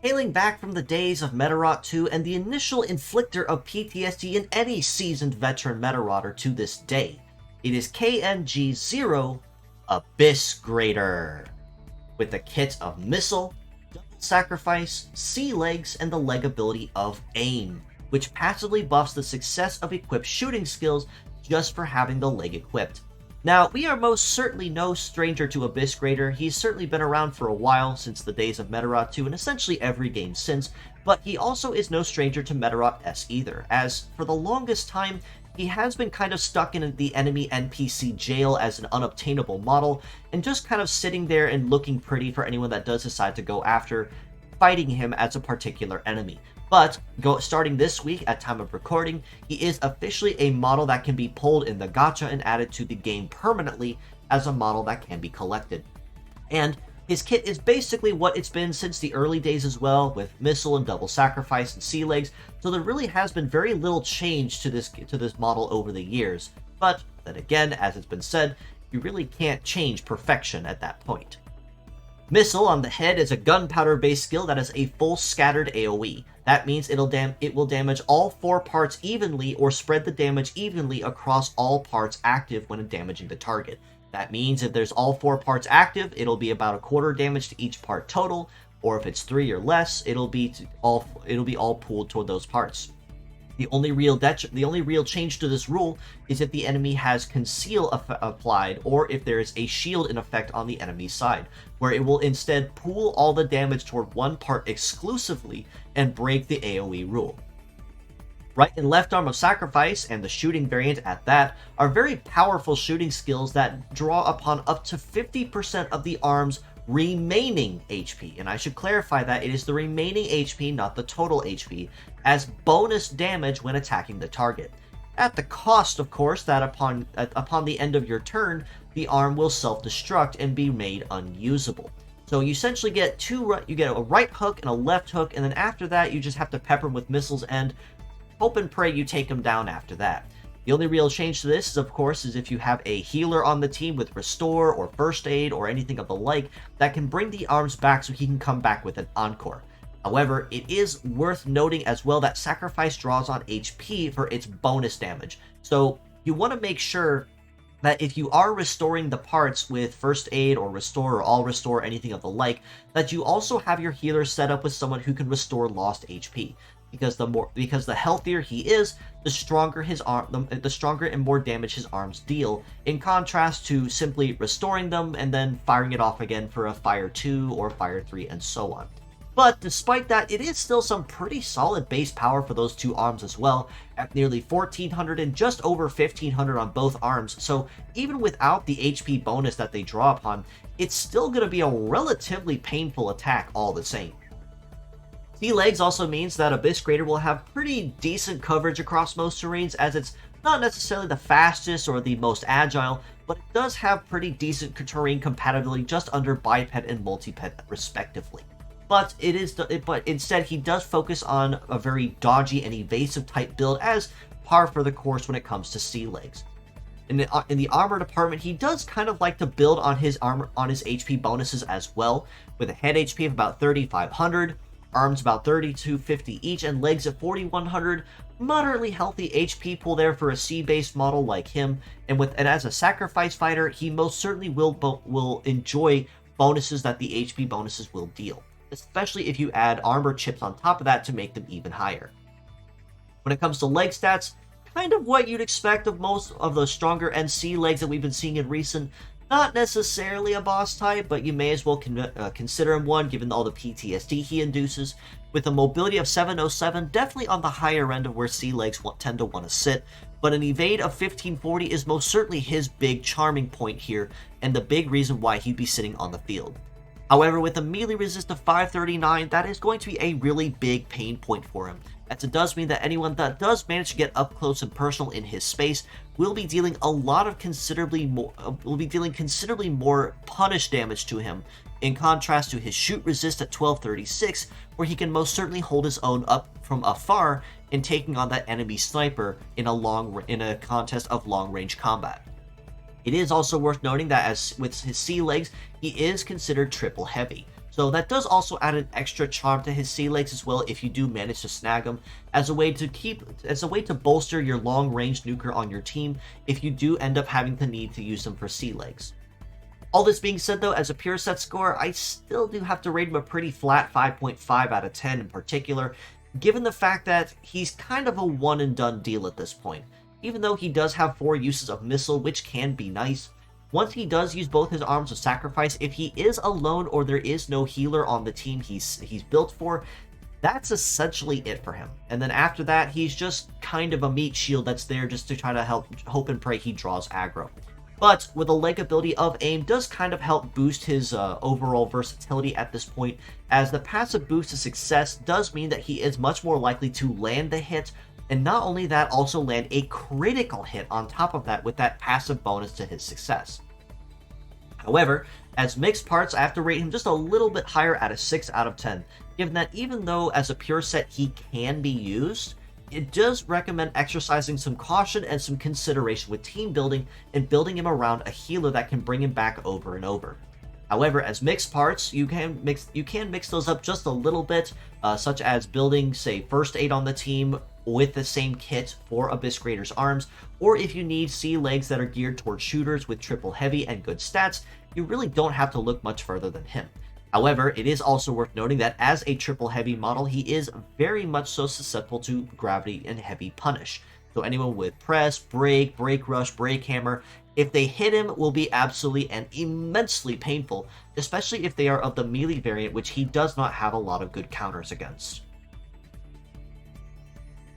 Hailing back from the days of Medarot 2 and the initial inflictor of PTSD in any seasoned veteran Medarotter to this day, it is KNG00 Abyss Grader. With a kit of Missile, Double Sacrifice, Sea Legs, and the leg ability of Aim, which passively buffs the success of equipped shooting skills just for having the leg equipped. Now, we are most certainly no stranger to Abyss Grader. He's certainly been around for a while, since the days of Medarot 2 and essentially every game since, but he also is no stranger to Medarot S either, as for the longest time, he has been kind of stuck in the enemy NPC jail as an unobtainable model, and just kind of sitting there and looking pretty for anyone that does decide to go after fighting him as a particular enemy. But starting this week at time of recording, he is officially a model that can be pulled in the gacha and added to the game permanently as a model that can be collected. And his kit is basically what it's been since the early days as well, with Missile and Double Sacrifice and Sea Legs, so there really has been very little change to this model over the years. But then again, as it's been said, you really can't change perfection at that point. Missile on the head is a gunpowder-based skill that has a full scattered AoE. That means it will damage all 4 parts evenly or spread the damage evenly across all parts active when damaging the target. That means if there's all 4 parts active, it'll be about a quarter damage to each part total, or if it's 3 or less, it'll be all pooled toward those parts. The only real change to this rule is if the enemy has Conceal applied, or if there is a shield in effect on the enemy's side, where it will instead pool all the damage toward one part exclusively and break the AoE rule. Right and left arm of sacrifice, and the shooting variant at that, are very powerful shooting skills that draw upon up to 50% of the arm's remaining HP, and I should clarify that it is the remaining HP, not the total HP, as bonus damage when attacking the target. At the cost, of course, that upon the end of your turn, the arm will self-destruct and be made unusable. So you essentially get you get a right hook and a left hook, and then after that you just have to pepper them with missiles and hope and pray you take them down after that. The only real change to this is, of course, if you have a healer on the team with Restore or First Aid or anything of the like that can bring the arms back so he can come back with an Encore. However, it is worth noting as well that Sacrifice draws on HP for its bonus damage. So you want to make sure that if you are restoring the parts with First Aid or Restore or All Restore, anything of the like, that you also have your healer set up with someone who can restore lost HP. Because the healthier he is, the stronger the stronger and more damage his arms deal, in contrast to simply restoring them and then firing it off again for a Fire 2 or Fire 3 and so on. But despite that, it is still some pretty solid base power for those two arms as well, at nearly 1400 and just over 1500 on both arms, so even without the HP bonus that they draw upon, it's still going to be a relatively painful attack all the same. Sea Legs also means that Abyss Grader will have pretty decent coverage across most terrains, as it's not necessarily the fastest or the most agile, but it does have pretty decent terrain compatibility just under biped and multiped respectively. But instead he does focus on a very dodgy and evasive type build as par for the course when it comes to Sea Legs. In the armor department, he does kind of like to build on his HP bonuses as well, with a head HP of about 3500, arms about 3250 each, and legs at 4100. Moderately healthy HP pool there for a sea-based model like him, and as a sacrifice fighter, he most certainly will enjoy bonuses that the HP bonuses will deal, especially if you add armor chips on top of that to make them even higher. When it comes to leg stats, kind of what you'd expect of most of the stronger NC legs that we've been seeing in recent. Not necessarily a boss type, but you may as well consider him one given all the PTSD he induces. With a mobility of 707, definitely on the higher end of where Sea Legs tend to want to sit, but an evade of 1540 is most certainly his big charming point here, and the big reason why he'd be sitting on the field. However, with a melee resist of 539, that is going to be a really big pain point for him, as it does mean that anyone that does manage to get up close and personal in his space will be dealing considerably more punish damage to him, in contrast to his shoot resist at 1236, where he can most certainly hold his own up from afar in taking on that enemy sniper in a contest of long-range combat. It is also worth noting that as with his Sea Legs, he is considered triple heavy. So that does also add an extra charm to his sea legs as well if you do manage to snag him, as a way to bolster your long-range nuker on your team if you do end up having the need to use them for sea legs. All this being said though, as a pure set score, I still do have to rate him a pretty flat 5.5 out of 10 in particular, given the fact that he's kind of a one and done deal at this point. Even though he does have 4 uses of missile, which can be nice, once he does use both his arms of sacrifice, if he is alone or there is no healer on the team he's built for, that's essentially it for him. And then after that, he's just kind of a meat shield that's there just to try to hope and pray he draws aggro. But with a leg ability of aim does kind of help boost his overall versatility at this point, as the passive boost to success does mean that he is much more likely to land the hit, and not only that, also land a critical hit on top of that with that passive bonus to his success. However, as mixed parts, I have to rate him just a little bit higher at a 6 out of 10, given that even though as a pure set he can be used, it does recommend exercising some caution and some consideration with team building and building him around a healer that can bring him back over and over. However, as mixed parts, you can mix those up just a little bit, such as building, say, first aid on the team with the same kit for Abyss Greater's arms, or if you need sea legs that are geared towards shooters with triple heavy and good stats, you really don't have to look much further than him. However, it is also worth noting that as a triple heavy model, he is very much so susceptible to gravity and heavy punish. So anyone with press, break rush, break hammer, if they hit him, will be absolutely and immensely painful, especially if they are of the melee variant, which he does not have a lot of good counters against.